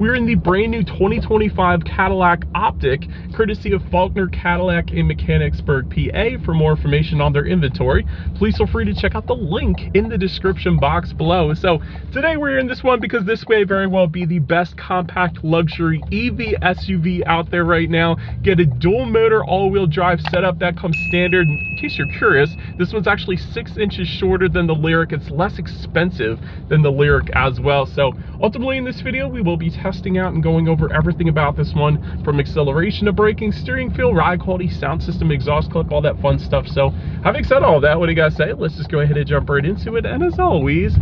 We're in the brand new 2025 Cadillac Optic, courtesy of Faulkner Cadillac in Mechanicsburg, PA. For more information on their inventory, please feel free to check out the link in the description box below. So today we're in this one because this may very well be the best compact luxury EV SUV out there right now. Get a dual motor all-wheel drive setup that comes standard. In case you're curious, this one's actually 6 inches shorter than the Lyriq. It's less expensive than the Lyriq as well. So ultimately in this video, we will be testing out and going over everything about this one, from acceleration to braking, steering feel, ride quality, sound system, exhaust clip, all that fun stuff. So having said all that, what do you guys say? Let's just go ahead and jump right into it. And as always,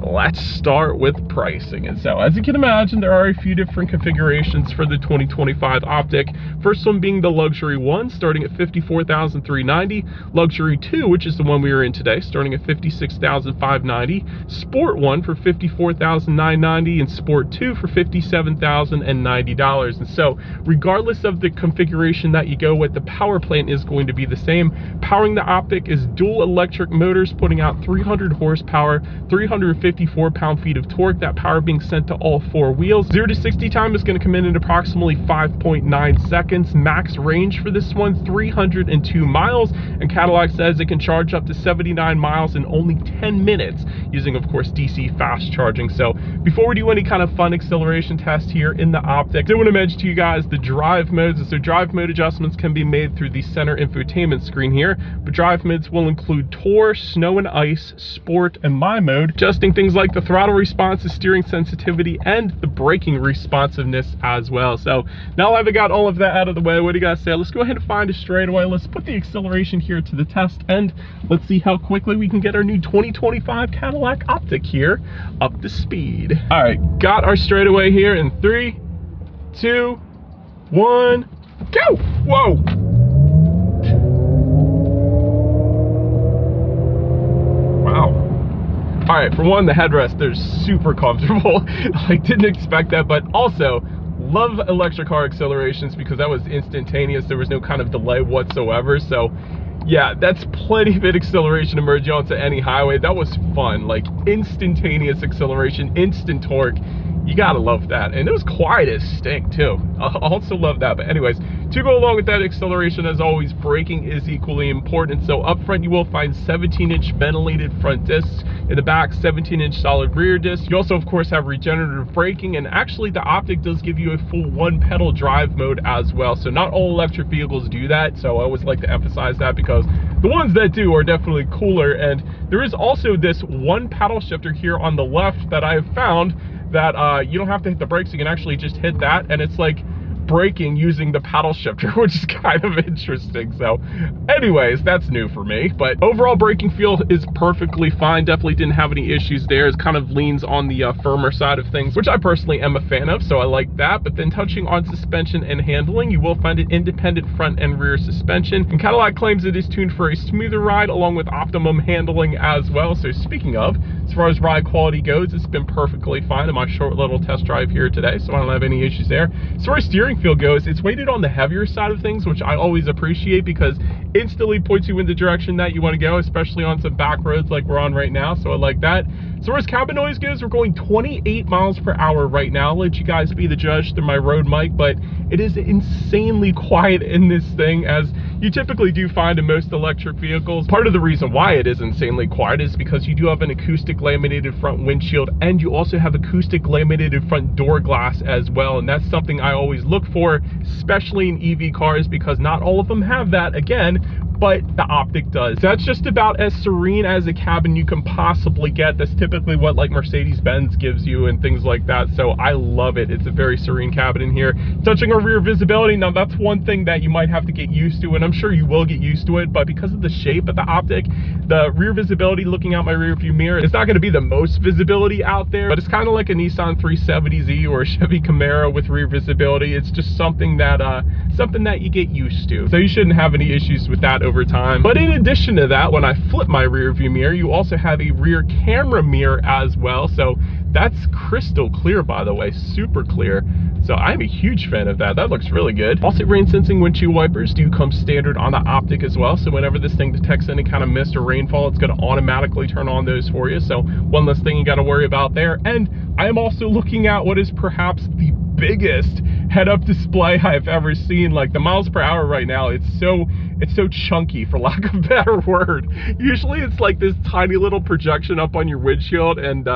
let's start with pricing. And so, as you can imagine, there are a few different configurations for the 2025 Optic. First one being the luxury one, starting at $54,390. Luxury 2, which is the one we are in today, starting at $56,590. Sport 1 for $54,990, and Sport 2 for $57,090. And so, regardless of the configuration that you go with, the power plant is going to be the same. Powering the Optic is dual electric motors, putting out 300 horsepower, 354 pound-feet of torque. That power being sent to all 4 wheels. 0 to 60 time is going to come in at approximately 5.9 seconds. Max range for this one, 302 miles. And Cadillac says it can charge up to 79 miles in only 10 minutes, using, of course, DC fast charging. So before we do any kind of fun acceleration test here in the Optic, I do want to mention to you guys the drive modes. So drive mode adjustments can be made through the center infotainment screen here, but drive modes will include Tour, Snow and Ice, Sport, and My Mode, adjusting things like the throttle response, the steering sensitivity, and the braking responsiveness as well. So now I've got all of that out of the way, what do you guys say? Let's go ahead and find a straightaway. Let's put the acceleration here to the test, and let's see how quickly we can get our new 2025 Cadillac Optic here up to speed. All right, got our straightaway here in 3, 2, 1, go! Whoa! All right, for one, the headrest, they're super comfortable. I didn't expect that, but also love electric car accelerations because that was instantaneous. There was no kind of delay whatsoever. So yeah, that's plenty of acceleration to merge onto any highway. That was fun, like instantaneous acceleration, instant torque. You gotta love that. And it was quiet as stink too. I also love that. But anyways, to go along with that acceleration, as always, braking is equally important. So up front, you will find 17-inch ventilated front discs. In the back, 17-inch solid rear disc. You also, of course, have regenerative braking. And actually, the Optic does give you a full 1-pedal drive mode as well. So not all electric vehicles do that. So I always like to emphasize that because the ones that do are definitely cooler. And there is also this 1-paddle shifter here on the left that I have found that you don't have to hit the brakes. You can actually just hit that, and it's like braking using the paddle shifter, which is kind of interesting. So anyways, that's new for me, but overall braking feel is perfectly fine. Definitely didn't have any issues there. It kind of leans on the firmer side of things, which I personally am a fan of, so I like that. But then touching on suspension and handling, you will find an independent front and rear suspension, and Cadillac claims it is tuned for a smoother ride along with optimum handling as well. So speaking of, as far as ride quality goes, it's been perfectly fine in my short little test drive here today, so I don't have any issues there. As far as steering feel goes, it's weighted on the heavier side of things, which I always appreciate because instantly points you in the direction that you want to go, especially on some back roads like we're on right now. So I like that. As far as cabin noise goes, we're going 28 miles per hour right now. I'll let you guys be the judge through my Rode mic, but it is insanely quiet in this thing, as you typically do find in most electric vehicles. Part of the reason why it is insanely quiet is because you do have an acoustic laminated front windshield, and you also have acoustic laminated front door glass as well. And that's something I always look for, especially in EV cars, because not all of them have that, again, but the Optic does. So that's just about as serene as a cabin you can possibly get. That's typically what like Mercedes-Benz gives you and things like that. So I love it. It's a very serene cabin in here. Touching our rear visibility, now that's one thing that you might have to get used to, and I'm sure you will get used to it, but because of the shape of the Optic, the rear visibility looking out my rear view mirror, it's not going to be the most visibility out there, but it's kind of like a Nissan 370Z or a Chevy Camaro with rear visibility. It's just something that you get used to. So you shouldn't have any issues with that over time. But in addition to that, when I flip my rear view mirror, you also have a rear camera mirror as well. So that's crystal clear, by the way, super clear. So I'm a huge fan of that. That looks really good. Also, rain sensing windshield wipers do come standard on the Optic as well. So whenever this thing detects any kind of mist or rainfall, it's going to automatically turn on those for you. So one less thing you got to worry about there. And I am also looking at what is perhaps the biggest head-up display I've ever seen. Like the miles per hour right now, it's so chunky, for lack of a better word. Usually it's like this tiny little projection up on your windshield, and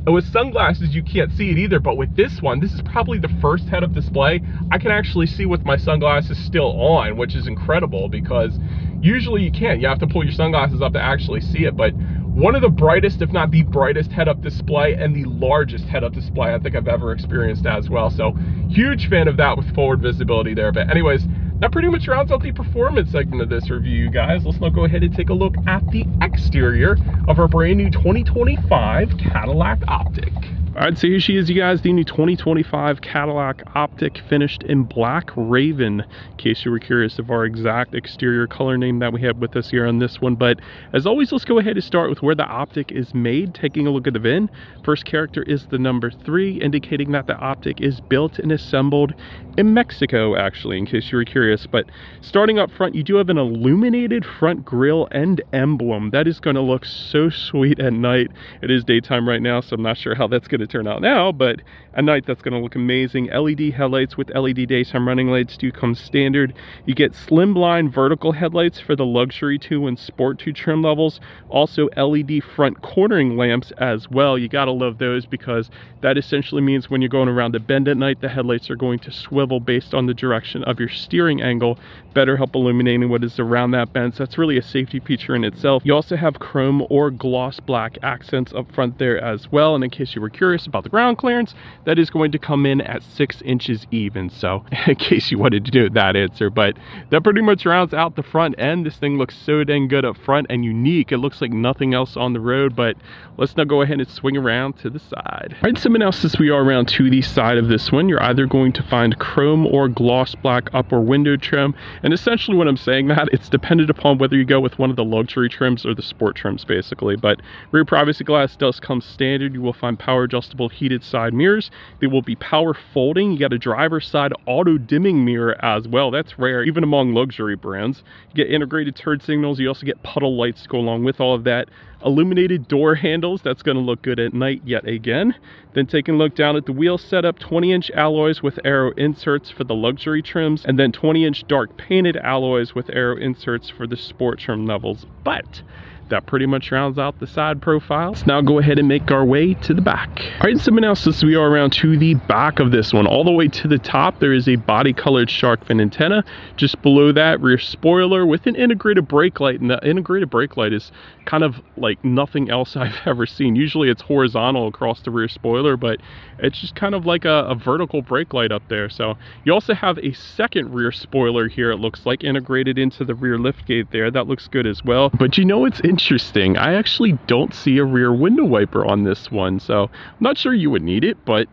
with sunglasses you can't see it either, but with this one, this is probably the first head-up display I can actually see with my sunglasses still on, which is incredible because usually you can't. You have to pull your sunglasses up to actually see it. But one of the brightest, if not the brightest head-up display, and the largest head-up display I think I've ever experienced as well. So huge fan of that with forward visibility there. But anyways, that pretty much rounds out the performance segment of this review, you guys. Let's now go ahead and take a look at the exterior of our brand new 2025 Cadillac Optic. All right, so here she is, you guys, the new 2025 Cadillac Optic, finished in black raven, in case you were curious of our exact exterior color name that we have with us here on this one. But as always, let's go ahead and start with where the Optic is made, taking a look at the VIN. First character is the number 3, indicating that the Optic is built and assembled in Mexico, actually, in case you were curious. But starting up front, you do have an illuminated front grille and emblem. That is going to look so sweet at night. It is daytime right now, so I'm not sure how that's going to turn out now, but at night that's going to look amazing. LED headlights with LED daytime running lights do come standard. You get slimline vertical headlights for the luxury 2 and sport 2 trim levels. Also LED front cornering lamps as well. You gotta love those because that essentially means when you're going around a bend at night, the headlights are going to swivel based on the direction of your steering angle, better help illuminating what is around that bend. So that's really a safety feature in itself. You also have chrome or gloss black accents up front there as well. And in case you were curious about the ground clearance, that is going to come in at 6 inches even. So in case you wanted to do that answer, but that pretty much rounds out the front end. This thing looks so dang good up front and unique. It looks like nothing else on the road. But let's now go ahead and swing around to the side. All right, so now since we are around to the side of this one, you're either going to find chrome or gloss black upper window trim. And essentially when I'm saying that, it's dependent upon whether you go with one of the luxury trims or the sport trims, basically. But rear privacy glass does come standard. You will find power adjustable heated side mirrors. They will be power folding. You got a driver's side auto dimming mirror as well. That's rare even among luxury brands. You get integrated turn signals. You also get puddle lights to go along with all of that. Illuminated door handles. That's going to look good at night yet again. Then taking a look down at the wheel setup, 20-inch alloys with aero inserts for the luxury trims, and then 20-inch dark painted alloys with aero inserts for the sport trim levels. But that pretty much rounds out the side profile. Let's now go ahead and make our way to the back. All right, so now since we are around to the back of this one, all the way to the top, there is a body colored shark fin antenna. Just below that, rear spoiler with an integrated brake light, and the integrated brake light is kind of like nothing else I've ever seen. Usually it's horizontal across the rear spoiler, but it's just kind of like a vertical brake light up there. So you also have a second rear spoiler here, it looks like, integrated into the rear liftgate there. That looks good as well. But you know, it's interesting, I actually don't see a rear window wiper on this one, so I'm not sure you would need it, but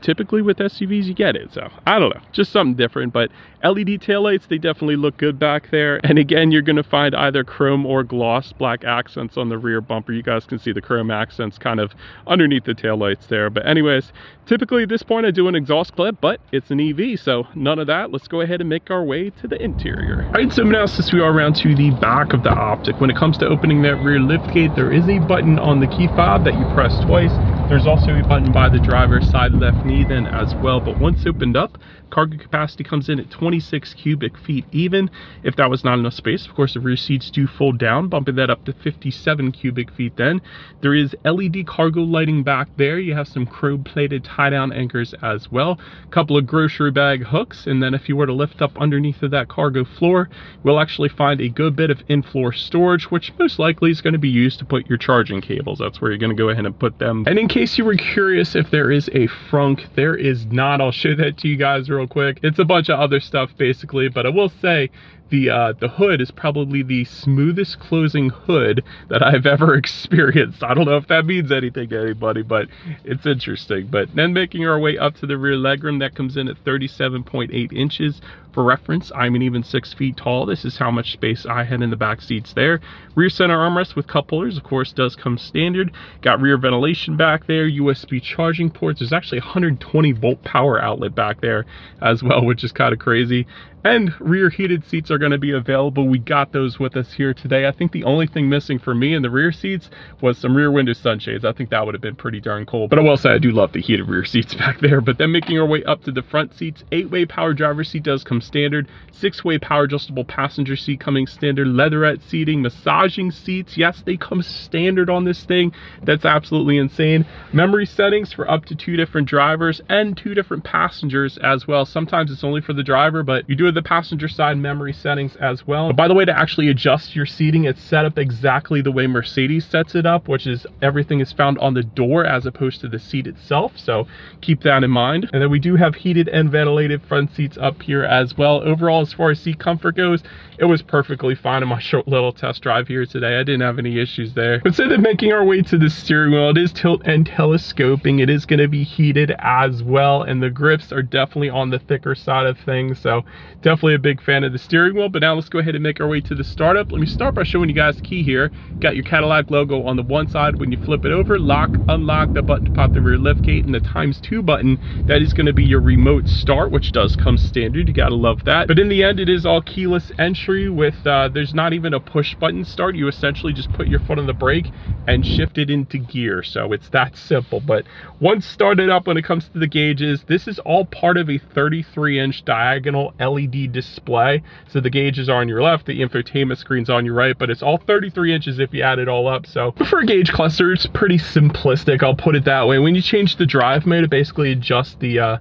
typically with SUVs you get it, so I don't know, just something different. But LED taillights, they definitely look good back there. And again, you're going to find either chrome or gloss black accents on the rear bumper. You guys can see the chrome accents kind of underneath the taillights there. But anyways, typically at this point I do an exhaust clip, but it's an EV, so none of that. Let's go ahead and make our way to the interior. All right, so now since we are around to the back of the Optic, when it comes to opening that rear liftgate, there is a button on the key fob that you press twice. There's also a button by the driver's side left knee then as well. But once opened up, cargo capacity comes in at 26 cubic feet even. If that was not enough space, of course the rear seats do fold down, bumping that up to 57 cubic feet then. There is LED cargo lighting back there. You have some chrome plated tie down anchors as well, a couple of grocery bag hooks, and then if you were to lift up underneath of that cargo floor, we'll actually find a good bit of in-floor storage, which most likely is going to be used to put your charging cables. That's where you're going to go ahead and put them. And in case you were curious if there is a frunk, there is not. I'll show that to you guys real quick. It's a bunch of other stuff basically, but I will say the hood is probably the smoothest closing hood that I've ever experienced. I don't know if that means anything to anybody, but it's interesting. But then making our way up to the rear legroom, that comes in at 37.8 inches. For reference, I'm an even 6 feet tall. This is how much space I had in the back seats there. Rear center armrest with cup holders, of course, does come standard. Got rear ventilation back there, USB charging ports. There's actually a 120 volt power outlet back there as well, which is kind of crazy. And rear heated seats are going to be available. We got those with us here today. I think the only thing missing for me in the rear seats was some rear window sunshades. I think that would have been pretty darn cool. But I will say I do love the heated rear seats back there. But then making our way up to the front seats, 8-way power driver seat does come standard. 6-way power adjustable passenger seat coming standard. Leatherette seating, massaging seats. Yes, they come standard on this thing. That's absolutely insane. Memory settings for up to 2 different drivers and 2 different passengers as well. Sometimes it's only for the driver, but you do have the passenger side memory settings as well. But by the way, to actually adjust your seating, it's set up exactly the way Mercedes sets it up, which is everything is found on the door as opposed to the seat itself. So keep that in mind. And then we do have heated and ventilated front seats up here as well. Overall, as far as seat comfort goes, it was perfectly fine in my short little test drive here today. I didn't have any issues there. But so then making our way to the steering wheel, it is tilt and telescoping. It is going to be heated as well, and the grips are definitely on the thicker side of things. So definitely a big fan of the steering wheel. But now let's go ahead and make our way to the startup. Let me start by showing you guys the key here. Got your Cadillac logo on the one side. When you flip it over, lock, unlock, the button to pop the rear liftgate, and the ×2 button, that is going to be your remote start, which does come standard. You gotta love that. But in the end, it is all keyless entry with there's not even a push button start. You essentially just put your foot on the brake and shift it into gear. So it's that simple. But once started up, when it comes to the gauges, this is all part of a 33-inch diagonal LED display. So the gauges are on your left, the infotainment screen's on your right, but it's all 33 inches if you add it all up. So for a gauge cluster, it's pretty simplistic, I'll put it that way. When you change the drive mode, it basically adjusts the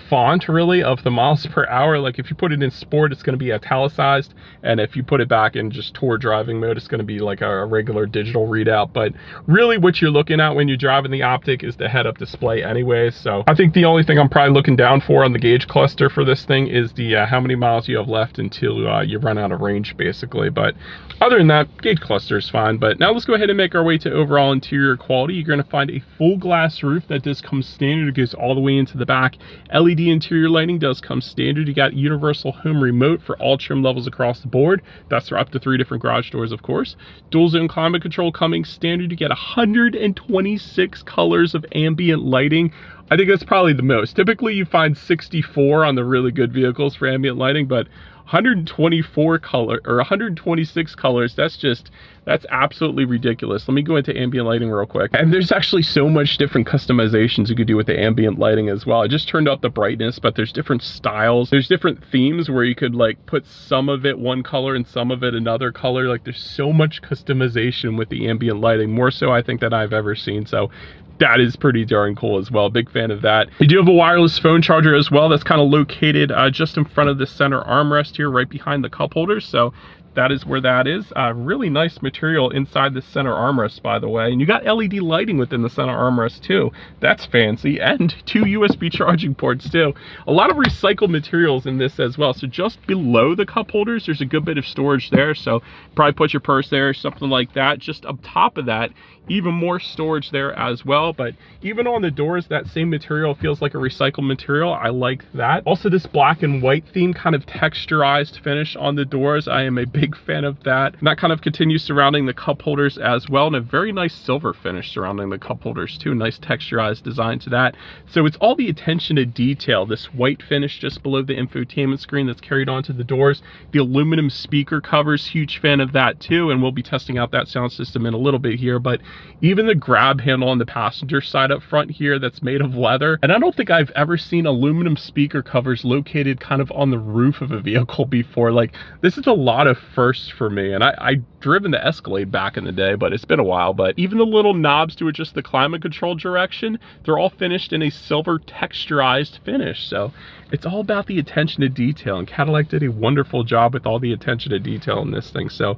font really of the miles per hour. Like if you put it in sport, it's going to be italicized, and if you put it back in just tour driving mode, it's going to be like a regular digital readout. But really what you're looking at when you're driving the Optic is the head-up display anyway. So I think the only thing I'm probably looking down for on the gauge cluster for this thing is the how many miles you have left until you run out of range basically. But other than that, gauge cluster is fine. But now let's go ahead and make our way to overall interior quality. You're going to find a full glass roof that does come standard. It goes all the way into the back. LED interior lighting does come standard. You got universal home remote for all trim levels across the board. That's for up to 3 different garage doors, of course. Dual zone climate control coming standard. You get 126 colors of ambient lighting. I think that's probably the most. Typically you find 64 on the really good vehicles for ambient lighting, but 124 color or 126 colors, that's absolutely ridiculous. Let me go into ambient lighting real quick. And there's actually so much different customizations you could do with the ambient lighting as well. I just turned up the brightness, but there's different styles. There's different themes where you could like put some of it one color and some of it another color. Like there's so much customization with the ambient lighting, more so I think than I've ever seen. So that is pretty darn cool as well. Big fan of that. You do have a wireless phone charger as well. That's kind of located just in front of the center armrest here, right behind the cup holders. So that is where that is. Really nice material inside the center armrest, by the way. And you got LED lighting within the center armrest too. That's fancy. And 2 USB charging ports too. A lot of recycled materials in this as well. So just below the cup holders, there's a good bit of storage there. So probably put your purse there, something like that. Just up top of that, even more storage there as well. But even on the doors, that same material feels like a recycled material. I like that. Also, this black and white theme, kind of texturized finish on the doors. I am a big fan of that. And that kind of continues surrounding the cup holders as well. And a very nice silver finish surrounding the cup holders too. Nice texturized design to that. So it's all the attention to detail. This white finish just below the infotainment screen that's carried onto the doors. The aluminum speaker covers, huge fan of that too. And we'll be testing out that sound system in a little bit here. But even the grab handle on the passenger side up front here that's made of leather. And I don't think I've ever seen aluminum speaker covers located kind of on the roof of a vehicle before. Like this is a lot of firsts for me. And I driven the Escalade back in the day, but it's been a while. But even the little knobs to adjust the climate control direction, they're all finished in a silver texturized finish. So it's all about the attention to detail. And Cadillac did a wonderful job with all the attention to detail in this thing. So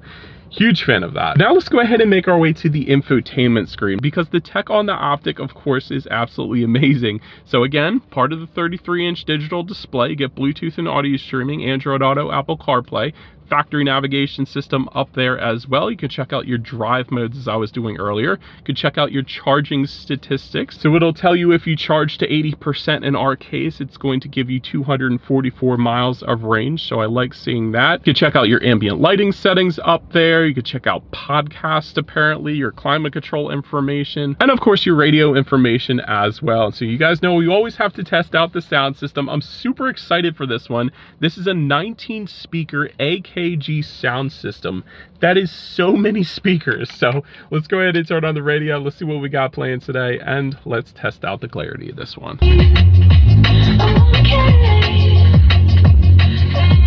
huge fan of that. Now let's go ahead and make our way to the infotainment screen, because the tech on the Optic, of course, is absolutely amazing. So again, part of the 33-inch digital display, you get Bluetooth and audio streaming, Android Auto, Apple CarPlay, factory navigation system up there as well. You can check out your drive modes as I was doing earlier. You can check out your charging statistics. So it'll tell you if you charge to 80%. In our case, it's going to give you 244 miles of range. So I like seeing that. You can check out your ambient lighting settings up there. You can check out podcasts, apparently, your climate control information, and of course your radio information as well. So you guys know we always have to test out the sound system. I'm super excited for this one. This is a 19 speaker AKG sound system. That is so many speakers. So let's go ahead and turn on the radio. Let's see what we got playing today, and let's test out the clarity of this one.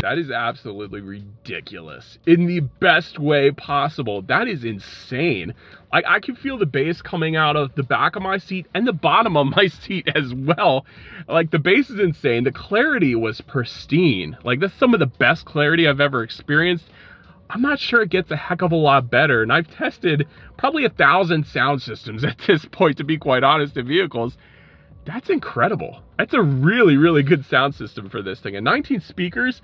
That is absolutely ridiculous in the best way possible. That is insane. Like, I can feel the bass coming out of the back of my seat and the bottom of my seat as well. Like, the bass is insane. The clarity was pristine. Like, that's some of the best clarity I've ever experienced. I'm not sure it gets a heck of a lot better. And I've tested probably 1,000 sound systems at this point, to be quite honest, in vehicles. That's incredible. That's a really, really good sound system for this thing. And 19 speakers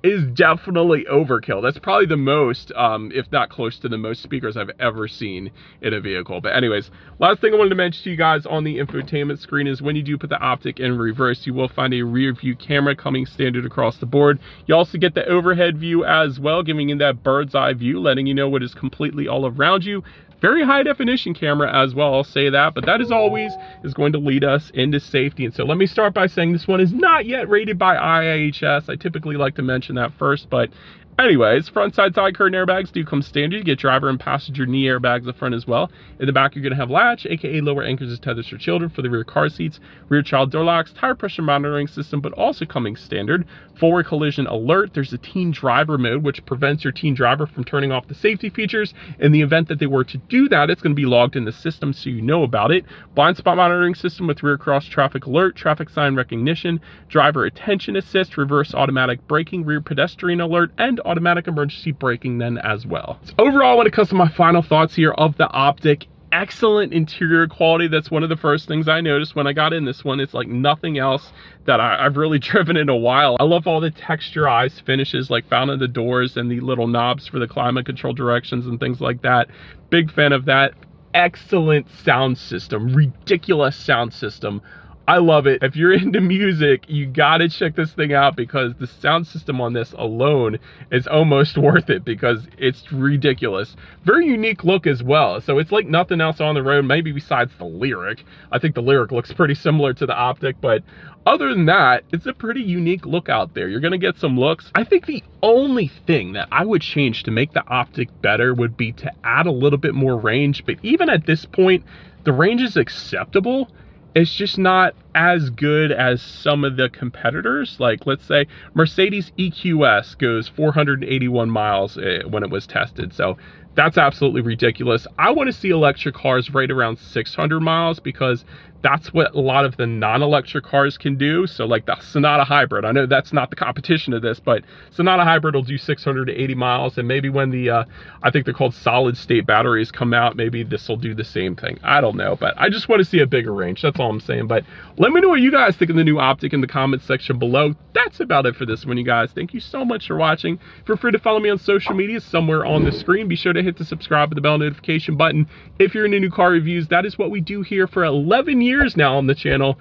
is definitely overkill. That's probably the most, if not close to the most speakers I've ever seen in a vehicle. But anyways, last thing I wanted to mention to you guys on the infotainment screen is when you do put the optic in reverse, you will find a rear view camera coming standard across the board. You also get the overhead view as well, giving you that bird's eye view, letting you know what is completely all around you. Very high definition camera as well, I'll say that, but that as always is going to lead us into safety. And so let me start by saying this one is not yet rated by IIHS. I typically like to mention that first, but anyways, front side curtain airbags do come standard. You get driver and passenger knee airbags up front as well. In the back, you're going to have latch, aka lower anchors as tethers for children for the rear car seats, rear child door locks, tire pressure monitoring system, but also coming standard. Forward collision alert. There's a teen driver mode, which prevents your teen driver from turning off the safety features. In the event that they were to do that, it's going to be logged in the system so you know about it. Blind spot monitoring system with rear cross traffic alert, traffic sign recognition, driver attention assist, reverse automatic braking, rear pedestrian alert, and automatic emergency braking then as well. So overall, when it comes to my final thoughts here of the Optic, excellent interior quality. That's one of the first things I noticed when I got in this one. It's like nothing else that I've really driven in a while. I love all the texturized finishes like found in the doors and the little knobs for the climate control directions and things like that. Big fan of that. Excellent sound system, ridiculous sound system. I love it. If you're into music, you gotta check this thing out because the sound system on this alone is almost worth it because it's ridiculous. Very unique look as well. So it's like nothing else on the road, maybe besides the Lyric. I think the Lyric looks pretty similar to the Optic, but other than that, it's a pretty unique look out there. You're gonna get some looks. I think the only thing that I would change to make the Optic better would be to add a little bit more range, but even at this point, the range is acceptable. It's just not as good as some of the competitors. Like, let's say Mercedes EQS goes 481 miles when it was tested. So that's absolutely ridiculous. I want to see electric cars right around 600 miles because that's what a lot of the non-electric cars can do. So like the Sonata Hybrid, I know that's not the competition of this, but Sonata Hybrid will do 680 miles. And maybe when the, I think they're called solid state batteries come out, maybe this will do the same thing. I don't know, but I just want to see a bigger range. That's all I'm saying. But let me know what you guys think of the new Optic in the comments section below. That's about it for this one, you guys. Thank you so much for watching. Feel free to follow me on social media somewhere on the screen. Be sure to hit the subscribe and the bell notification button if you're into new car reviews. That is what we do here for 11 years now on the channel.